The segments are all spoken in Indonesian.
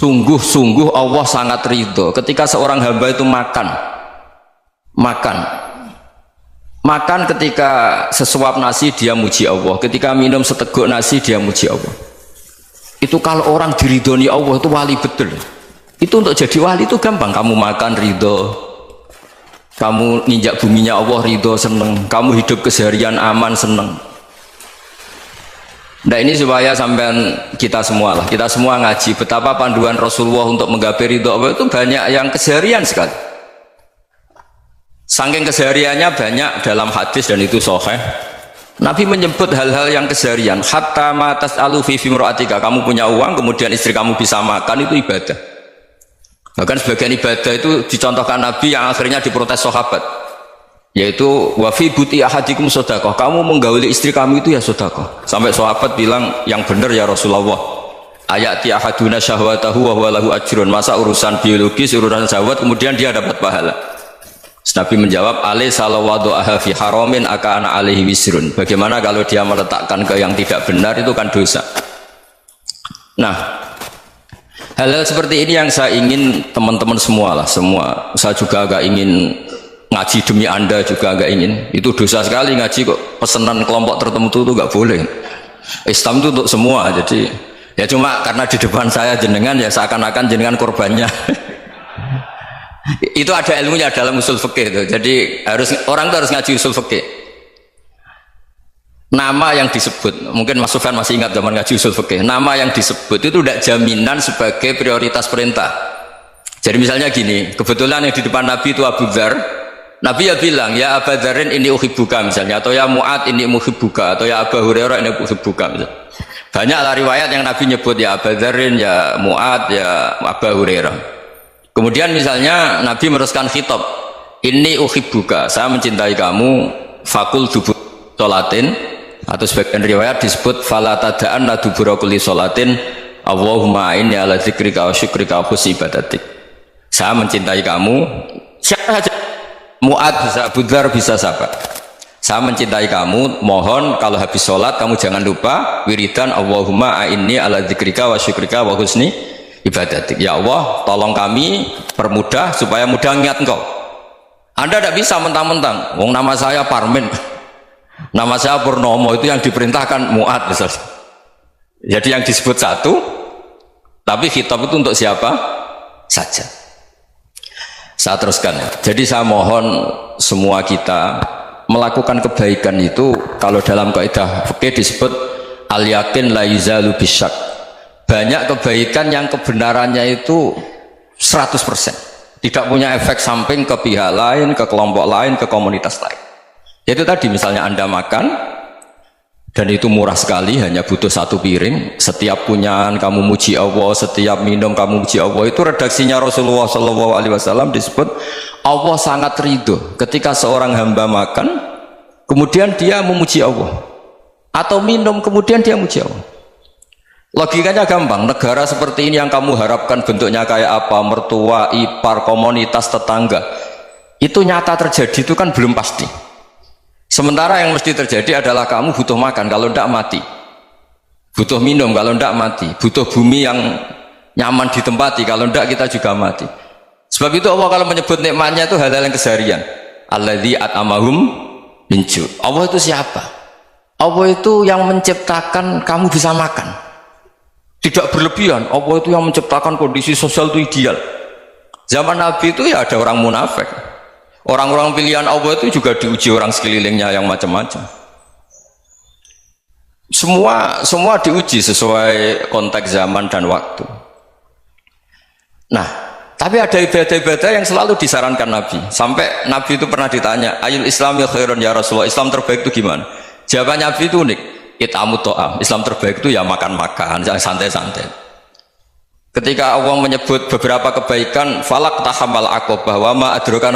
Sungguh-sungguh Allah sangat ridho ketika seorang hamba itu makan ketika sesuap nasi dia muji Allah, ketika minum seteguk nasi dia muji Allah. Itu kalau orang diridhoni Allah itu wali betul. Itu untuk jadi wali itu gampang. Kamu makan ridho, kamu nginjak buminya Allah ridho seneng, kamu hidup keseharian aman seneng. Nah ini supaya sampean kita semua ngaji betapa panduan Rasulullah untuk menggapai ridho Allah itu banyak yang keseharian sekali. Saking kesehariannya banyak dalam hadis dan itu sahih. Nabi menyebut hal-hal yang keseharian. Hatta ma tas'alu fi fimra'atika, kamu punya uang kemudian istri kamu bisa makan itu ibadah. Bahkan sebagian ibadah itu dicontohkan Nabi yang akhirnya diprotes sahabat. Yaitu wa fi buti ahadikum sedekah, kamu menggauli istri kamu itu ya sedekah. Sampai sahabat bilang yang benar ya Rasulullah. Ayati ahaduna syahwatahu wa huwa lahu ajrun. Masa urusan biologis, urusan syahwat kemudian dia dapat pahala. Nabi menjawab, alaysa lawadhu'aha fi haramin akana alaihi wisrun. Bagaimana kalau dia meletakkan ke yang tidak benar itu kan dosa. Nah, hal-hal seperti ini yang saya ingin teman-teman semua saya juga agak ingin ngaji demi Anda juga agak ingin. Itu dosa sekali ngaji kok pesanan kelompok tertentu itu gak boleh. Islam itu untuk semua. Jadi ya cuma karena di depan saya jenengan ya seakan-akan jenengan korbannya. Itu ada ilmunya dalam usul fikih itu. Jadi orang itu harus ngaji usul fikih. Nama yang disebut, mungkin Mas Sufyan masih ingat zaman ngaji usul fikih. Nama yang disebut itu tidak jaminan sebagai prioritas perintah. Jadi misalnya gini, kebetulan yang di depan Nabi itu Abu Dzar. Nabi ya bilang, ya Abu Dzarin ini uhibbuka misalnya, atau ya Mu'ad ini uhibbuka, atau ya Abu Hurairah ini uhibbuka misalnya. Banyaklah riwayat yang Nabi nyebut ya Abu Dzarin, ya Mu'ad, ya Abu Hurairah. Kemudian misalnya Nabi meneruskan khitab, ini uhibbuka, saya mencintai kamu, fakul dubur sholatin, atau sebagian riwayat disebut fala tada'anna dubura kulli sholatin Allahumma inni ala dzikrika wa syukrika wa husni ibadatik. Saya mencintai kamu, siapa saja, Mu'ad bisa, Abu Dzar bisa sahabat. Saya mencintai kamu, mohon kalau habis sholat kamu jangan lupa wiridan Allahumma a'inni ala dzikrika wa syukrika wa husni ibadatik. Ya Allah, tolong kami permudah supaya mudah ingat engkau. Anda tidak bisa mentang-mentang, wong nama saya Parmin, nama saya Purnomo, itu yang diperintahkan Mu'ad misalnya. Jadi yang disebut satu, tapi khitab itu untuk siapa saja. Saya teruskan ya. Jadi saya mohon semua kita melakukan kebaikan itu, kalau dalam kaidah fikih disebut al yakin la yuzalu bisyak. Banyak kebaikan yang kebenarannya itu 100%, tidak punya efek samping ke pihak lain, ke kelompok lain, ke komunitas lain. Itu tadi misalnya Anda makan dan itu murah sekali, hanya butuh satu piring, setiap punyaan kamu muji Allah, setiap minum kamu muji Allah. Itu redaksinya Rasulullah SAW disebut Allah sangat ridho ketika seorang hamba makan kemudian dia memuji Allah, atau minum kemudian dia muji Allah. Logikanya gampang. Negara seperti ini yang kamu harapkan bentuknya kayak apa, mertua, ipar, komunitas, tetangga, itu nyata terjadi itu kan belum pasti. Sementara yang mesti terjadi adalah kamu butuh makan, kalau tidak mati. Butuh minum, kalau tidak mati. Butuh bumi yang nyaman ditempati, kalau tidak kita juga mati. Sebab itu Allah kalau menyebut nikmatnya itu hal-hal yang keseharian. Alladzi at'amahum min ju'. Allah itu siapa? Allah itu yang menciptakan kamu bisa makan. Tidak berlebihan. Allah itu yang menciptakan kondisi sosial itu ideal. Zaman Nabi itu ya ada orang munafik. Orang-orang pilihan Allah itu juga diuji orang sekelilingnya yang macam-macam. Semua diuji sesuai konteks zaman dan waktu. Nah, tapi ada ibadah-ibadah yang selalu disarankan Nabi. Sampai Nabi itu pernah ditanya, ayul Islam ya khairun ya Rasulullah, Islam terbaik itu gimana? Jawaban Nabi itu unik, it'amut ta'am. Islam terbaik itu ya makan-makan, jangan santai-santai. Ketika Allah menyebut beberapa kebaikan, falak tahamal aqobah wa ma adraka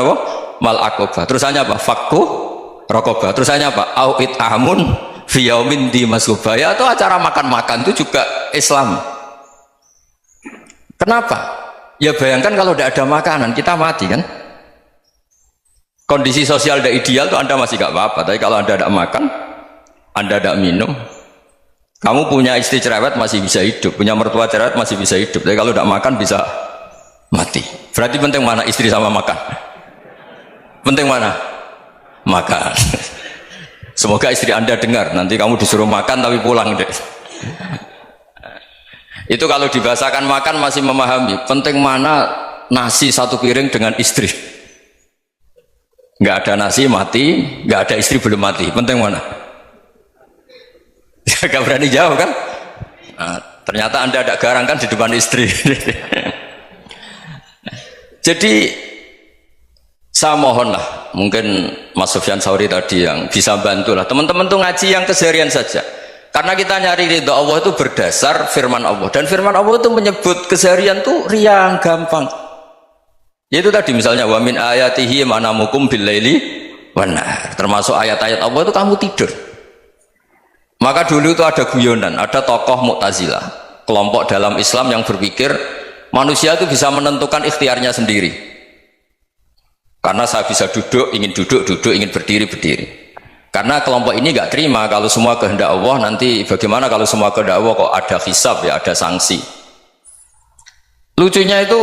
mal aqobah. Terusannya apa? Fakku raqobah. Terusannya apa? Au it'amun fi yaumin di masghubah. Ya, itu acara makan-makan itu juga Islam. Kenapa? Ya bayangkan kalau tidak ada makanan kita mati kan. Kondisi sosial tidak ideal itu Anda masih gak apa-apa, tapi kalau Anda tidak makan, Anda tidak minum, Kamu punya istri cerewet masih bisa hidup, punya mertua cerewet masih bisa hidup. Tapi kalau tidak makan bisa mati. Berarti penting mana istri sama makan? Penting mana? Makan. Semoga istri Anda dengar. Nanti kamu disuruh makan tapi pulang deh. Itu kalau dibahasakan makan masih memahami. Penting mana nasi satu piring dengan istri? Nggak ada nasi mati, nggak ada istri belum mati. Penting mana? Gak berani jawab kan? Nah, ternyata Anda ada garang kan di depan istri. Jadi saya mohonlah, mungkin Mas Sufyan Sauri tadi yang bisa bantulah teman-teman tuh ngaji yang keseharian saja. Karena kita nyari ridha Allah itu berdasar firman Allah, dan firman Allah itu menyebut keseharian tuh riang gampang. Yaitu tadi misalnya wa min ayatihi manamukum bil laili wan nahar. Termasuk ayat-ayat Allah itu kamu tidur. Maka dulu itu ada guyonan, ada tokoh Mu'tazilah, kelompok dalam Islam yang berpikir manusia itu bisa menentukan ikhtiarnya sendiri. Karena saya bisa duduk, ingin duduk, ingin berdiri, berdiri. Karena kelompok ini nggak terima kalau semua kehendak Allah, nanti bagaimana kalau semua kehendak Allah kok ada hisab ya, ada sanksi. Lucunya itu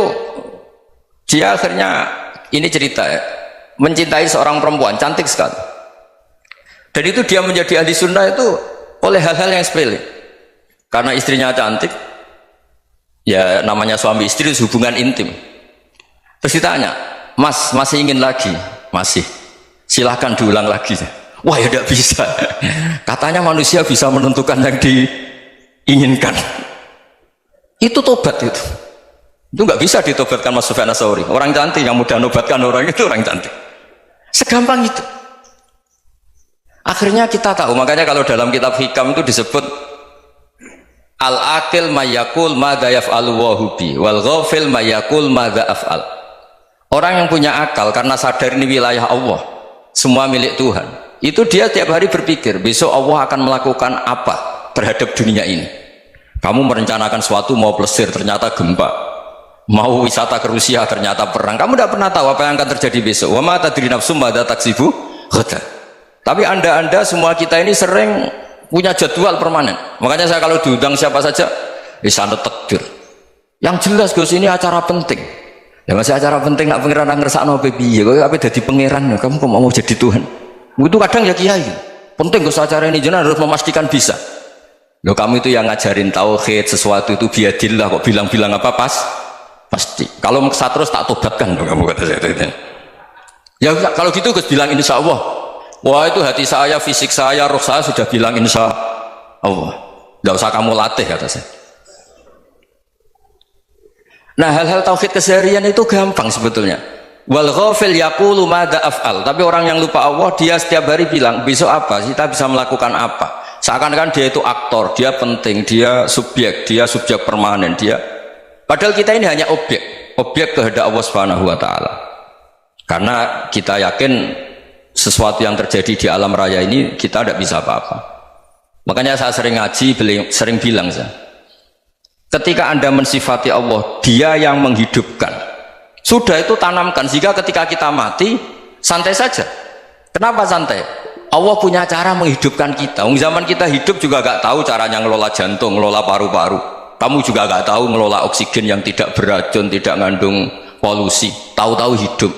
dia akhirnya, ini cerita ya, mencintai seorang perempuan cantik sekali. Dan itu dia menjadi ahli sunnah itu oleh hal-hal yang sepele. Karena istrinya cantik, ya namanya suami istri hubungan intim. Terus ditanya, Mas masih ingin lagi? Masih. Silahkan diulang lagi. Wah ya tidak bisa. Katanya manusia bisa menentukan yang diinginkan. Itu tobat itu. Itu nggak bisa ditobatkan Mas Sufyan Ats-Tsauri. Orang cantik yang mudah nobatkan orang itu orang cantik. Segampang itu. Akhirnya kita tahu, makanya kalau dalam kitab Hikam itu disebut al-aqil mayyakul madza yaf'alu wa hubi wal ghafil mayyakul madza af'al. Orang yang punya akal karena sadar ini wilayah Allah, semua milik Tuhan, itu dia tiap hari berpikir besok Allah akan melakukan apa terhadap dunia ini. Kamu merencanakan sesuatu mau plesir ternyata gempa, mau wisata ke Rusia ternyata perang. Kamu tidak pernah tahu apa yang akan terjadi besok. Wa ma tadri nafsum madza taksibu ghadan. Tapi anda semua kita ini sering punya jadwal permanen. Makanya saya kalau diundang siapa saja, sanad takdir. Yang jelas Gus ini acara penting. Ya masih acara penting nak pangeran ngersakno piye? Kowe ape dadi pangeran ya? Kamu kok mau jadi Tuhan? Itu kadang ya kiai. Penting Gus acara ini jenengan harus memastikan bisa. Loh kamu itu yang ngajarin tauhid, sesuatu itu biadillah kok bilang-bilang apa pasti. Kalau maksa terus tak tobatkan kamu kata saya. Ya kalau gitu Gus bilang insya Allah. Wah itu hati saya, fisik saya, roh saya sudah bilang insya Allah. Tidak usah kamu latih kata saya. Nah hal-hal tauhid keseharian itu gampang sebetulnya. Wal ghafil yaqulu madza af'al. Tapi orang yang lupa Allah dia setiap hari bilang besok apa? Kita bisa melakukan apa? Seakan-akan dia itu aktor, dia penting, dia subjek permanen, dia. Padahal kita ini hanya objek kehendak Allah Subhanahu wa taala. Karena kita yakin sesuatu yang terjadi di alam raya ini kita tidak bisa apa-apa. Makanya saya sering ngaji, sering bilang saya, ketika Anda mensifati Allah, dia yang menghidupkan, sudah itu tanamkan sehingga ketika kita mati santai saja. Kenapa santai? Allah punya cara menghidupkan kita. Zaman kita hidup juga gak tahu caranya ngelola jantung, ngelola paru-paru. Kamu juga gak tahu ngelola oksigen yang tidak beracun, tidak mengandung polusi. Tahu-tahu hidup.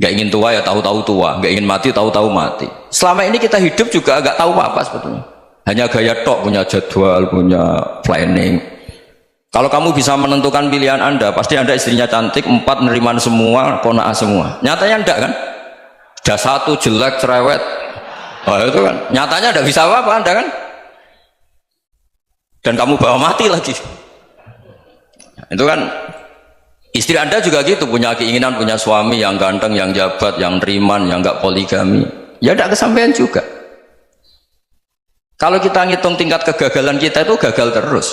Gak ingin tua ya tahu-tahu tua, gak ingin mati tahu-tahu mati. Selama ini kita hidup juga gak tahu apa sebetulnya. Hanya gaya tok, punya jadwal, punya planning. Kalau kamu bisa menentukan pilihan Anda, pasti Anda istrinya cantik, 4 neriman semua, kona'ah semua. Nyatanya enggak kan? Sudah 1 jelek, cerewet. Oh itu kan, nyatanya enggak bisa apa-apa Anda kan? Dan kamu bawa mati lagi. Itu kan. Istri Anda juga gitu, punya keinginan punya suami yang ganteng, yang jabat, yang neriman, yang enggak poligami. Ya enggak kesampaian juga. Kalau kita ngitung tingkat kegagalan kita itu gagal terus.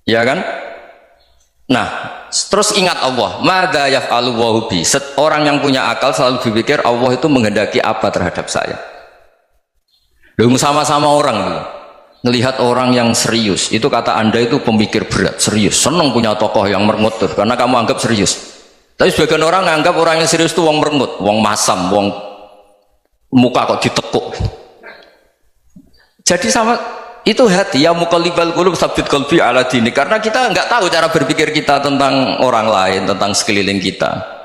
Ya kan? Nah, terus ingat Allah, madza yaf'alu wa hubi. Orang yang punya akal selalu berpikir Allah itu menghendaki apa terhadap saya. Loh sama-sama orang gitu. Ngelihat orang yang serius itu kata Anda itu pemikir berat, serius, senang punya tokoh yang merengut tuh, karena kamu anggap serius. Tapi sebagian orang anggap orang yang serius itu wong merengut, wong masam, wong muka kok ditekuk. Jadi sama itu hati ya muqallibal qulub tsabbit qalbi ala dinik, karena kita nggak tahu cara berpikir kita tentang orang lain, tentang sekeliling kita.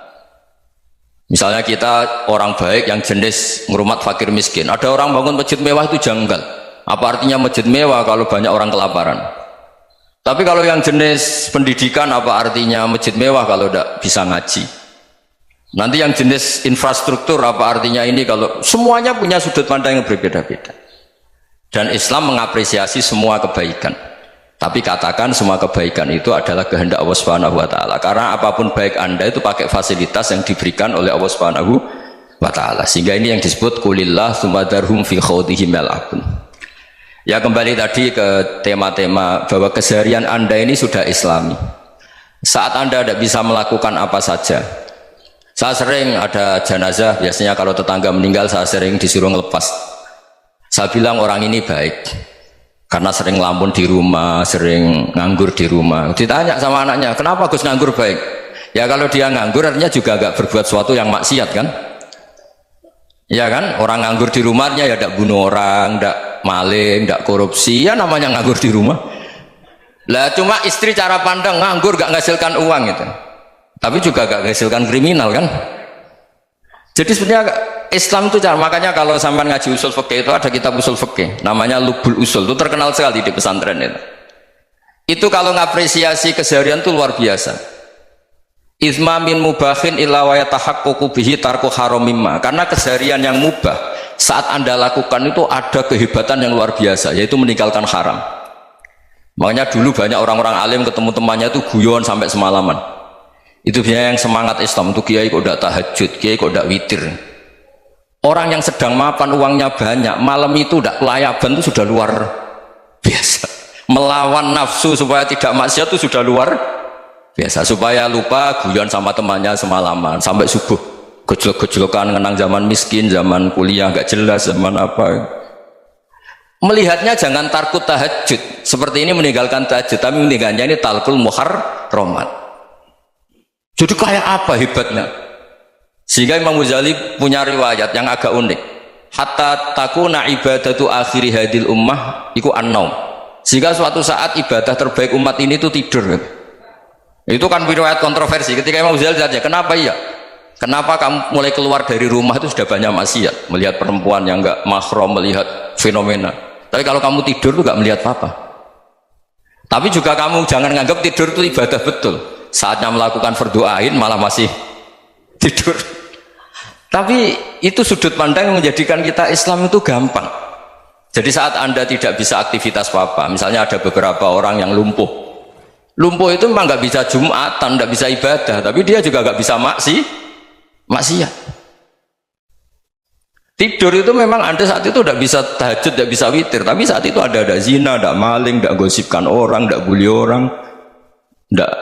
Misalnya kita orang baik yang jenis ngurmat fakir miskin, ada orang bangun masjid mewah itu janggal. Apa artinya masjid mewah kalau banyak orang kelaparan? Tapi kalau yang jenis pendidikan, apa artinya masjid mewah kalau tidak bisa ngaji? Nanti yang jenis infrastruktur, apa artinya ini kalau semuanya punya sudut pandang yang berbeda-beda. Dan Islam mengapresiasi semua kebaikan. Tapi katakan semua kebaikan itu adalah kehendak Allah Subhanahu wa taala. Karena apapun baik Anda itu pakai fasilitas yang diberikan oleh Allah Subhanahu wa taala. Sehingga ini yang disebut qulillah tsumma darhum fi khawdihim yal'abun. Ya, kembali tadi ke tema-tema bahwa keseharian Anda ini sudah Islami. Saat Anda tidak bisa melakukan apa saja. Saya sering ada jenazah, biasanya kalau tetangga meninggal saya sering disuruh ngelepas. Saya bilang orang ini baik karena sering lamun di rumah, sering nganggur di rumah. Ditanya sama anaknya, kenapa Gus nganggur baik? Ya kalau dia nganggur artinya juga agak berbuat sesuatu yang maksiat kan? Ya kan, orang nganggur di rumahnya ya tidak bunuh orang, tidak maling, tidak korupsi, ya namanya nganggur di rumah. Lah cuma istri cara pandang nganggur gak menghasilkan uang itu, tapi juga gak menghasilkan kriminal kan? Jadi sebenarnya Islam itu cara, makanya kalau sampai ngaji usul fikih itu ada kitab usul fikih namanya Lubul Usul, itu terkenal sekali di pesantren itu. Itu kalau ngapresiasi keseharian itu luar biasa. Izma min mubahin illa wa yatahaqqaqu bihi tarku haramimma, karena keseharian yang mubah saat Anda lakukan itu ada kehebatan yang luar biasa, yaitu meninggalkan haram. Makanya dulu banyak orang-orang alim ketemu temannya itu guyon sampai semalaman. Itu biasanya yang semangat Islam itu, kiai kok tidak tahajud, kiai kok tidak witir. Orang yang sedang mapan uangnya banyak, malam itu tidak kelayaban itu sudah luar biasa. Melawan nafsu supaya tidak maksiat itu sudah luar biasa. Supaya lupa guyon sama temannya semalaman sampai subuh, gejolak-gejolokan ngenang zaman miskin, zaman kuliah nggak jelas, zaman apa. Melihatnya jangan tarkut tahajud seperti ini, meninggalkan tahajud, tapi meninggalkannya ini talkul muharramat. Jadi kayak apa hebatnya? Sehingga Imam Ghazali punya riwayat yang agak unik. Hatta takuna ibadatu akhiri hadil ummah iku an-naum. Sehingga suatu saat ibadah terbaik umat ini itu tidur. Itu kan riwayat kontroversi. Ketika Imam Ghazali tanya, kenapa iya? Kenapa kamu mulai keluar dari rumah itu sudah banyak maksiat, melihat perempuan yang enggak mahram, melihat fenomena. Tapi kalau kamu tidur itu enggak melihat apa-apa. Tapi juga kamu jangan nganggap tidur itu ibadah betul. Saatnya melakukan fardu ain malah masih tidur. Tapi itu sudut pandang yang menjadikan kita Islam itu gampang. Jadi saat Anda tidak bisa aktivitas apa, misalnya ada beberapa orang yang lumpuh. Lumpuh itu memang nggak bisa Jumatan, nggak bisa ibadah, tapi dia juga nggak bisa maksiat. Tidur itu memang Anda saat itu tidak bisa tahajud, tidak bisa witir, tapi saat itu ada zina, ada maling, tidak gosipkan orang, tidak bully orang, tidak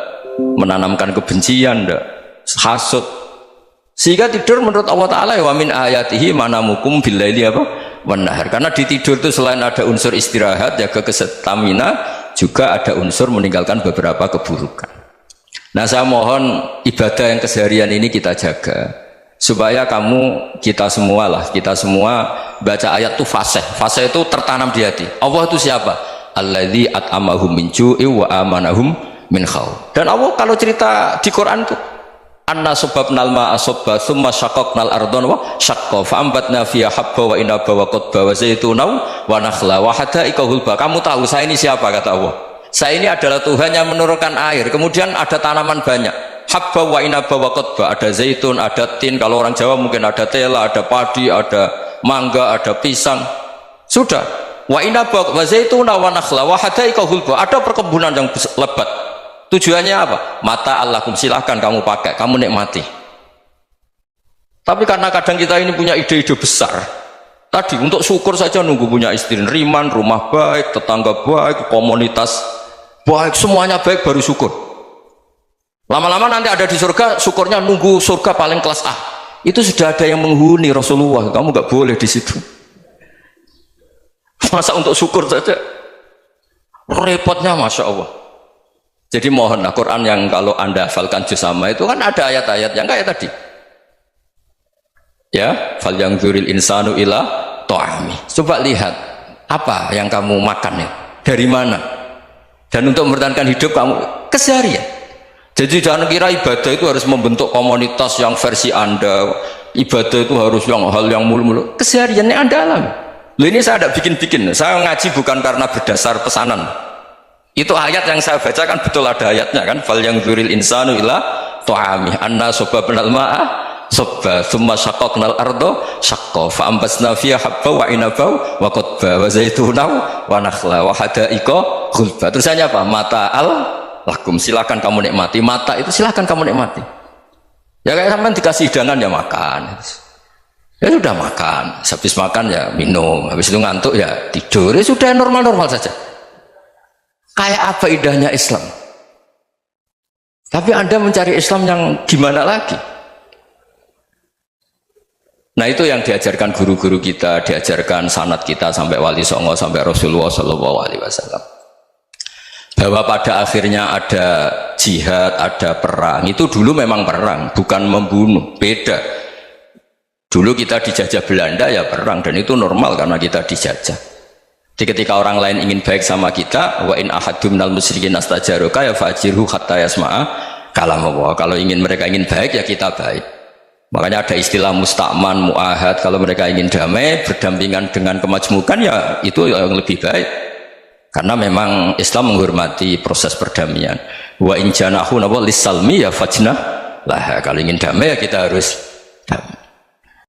menanamkan kebencian, tidak hasud. Sehingga tidur menurut Allah Ta'ala wa min ayatihi manamukum billaili apa wan nahar. Karena di tidur itu selain ada unsur istirahat, jaga kestamina, juga ada unsur meninggalkan beberapa keburukan. Nah, saya mohon ibadah yang keseharian ini kita jaga supaya kita semua baca ayat itu fasih itu tertanam di hati. Allah itu siapa? Alladzi at'amahum min ju'i wa amanahum min khawf. Dan Allah kalau cerita di Quran itu anna sababnal ma'a sabba thumma syaqaqnal ardhan wa syaqqa fa ambatna fiha habba wa inaba wa qadba wa zaituna wa nakhla wa hadaika hulba. Kamu tahu saya ini siapa, kata Allah. Saya ini adalah Tuhan yang menurunkan air, kemudian ada tanaman banyak, habba wa inaba wa qadba, ada zaitun, ada tin, kalau orang Jawa mungkin ada tela, ada padi, ada mangga, ada pisang. Sudah. Wa inaba wa zaituna wa nakhla wa hadaika hulba, ada perkebunan yang lebat. Tujuannya apa? Mata Allahkum, silahkan kamu pakai, kamu nikmati. Tapi karena kadang kita ini punya ide-ide besar. Tadi untuk syukur saja nunggu punya istri riman, rumah baik, tetangga baik, komunitas baik, semuanya baik baru syukur. Lama-lama nanti ada di surga, syukurnya nunggu surga paling kelas A. Itu sudah ada yang menghuni Rasulullah, kamu nggak boleh di situ. Masa untuk syukur saja? Repotnya, Masya Allah. Jadi mohonlah Quran yang kalau Anda hafalkan juz sama itu kan ada ayat-ayat yang kayak tadi. Ya, fal yang dzuril insanu ila ta'ami. Coba lihat Apa yang kamu makan ya? Dari mana? Dan untuk mempertahankan hidup kamu keseharian. Jadi jangan kira ibadah itu harus membentuk komunitas yang versi Anda. Ibadah itu harus yang hal yang mulu-mulu. Kesehariannya Anda alami. Loh, ini saya tidak bikin-bikin. Saya ngaji bukan karena berdasar pesanan. Itu ayat yang saya baca kan betul ada ayatnya kan. Fal yang dzuril insanu ila ta'ami anna sababnal ma'a sabba thumma syaqqaqnal ardo syaqqa fa ambasna fiha habba wa inaba wa qadba wa zaituna wa nakhla wa hadaiqa ghulba. Terusannya apa? Mata'al lakum, silakan kamu nikmati. Mata itu silakan kamu nikmati. Ya kayak sampean dikasih hidangan ya makan. Ya sudah makan, habis makan ya minum, habis itu ngantuk ya tidur. Ya sudah normal-normal saja. Kayak apa indahnya Islam. Tapi Anda mencari Islam yang gimana lagi? Nah itu yang diajarkan guru-guru kita, diajarkan sanad kita sampai Wali Songo, sampai Rasulullah SAW. Bahwa pada akhirnya ada jihad, ada perang. Itu dulu memang perang, bukan membunuh, beda. Dulu kita dijajah Belanda ya perang, dan itu normal karena kita dijajah. Jadi ketika orang lain ingin baik sama kita, wa in ahadum minal musyrikin astajaroka ya fajirhu hatta yasma'a kalam Allah. Kalau mereka ingin baik ya kita baik. Makanya ada istilah musta'man, mu'ahad. Kalau mereka ingin damai, berdampingan dengan kemajmukan ya itu yang lebih baik. Karena memang Islam menghormati proses perdamaian. Wa in janahu lis-salmi ya fajnah lah. Kalau ingin damai ya kita harus damai.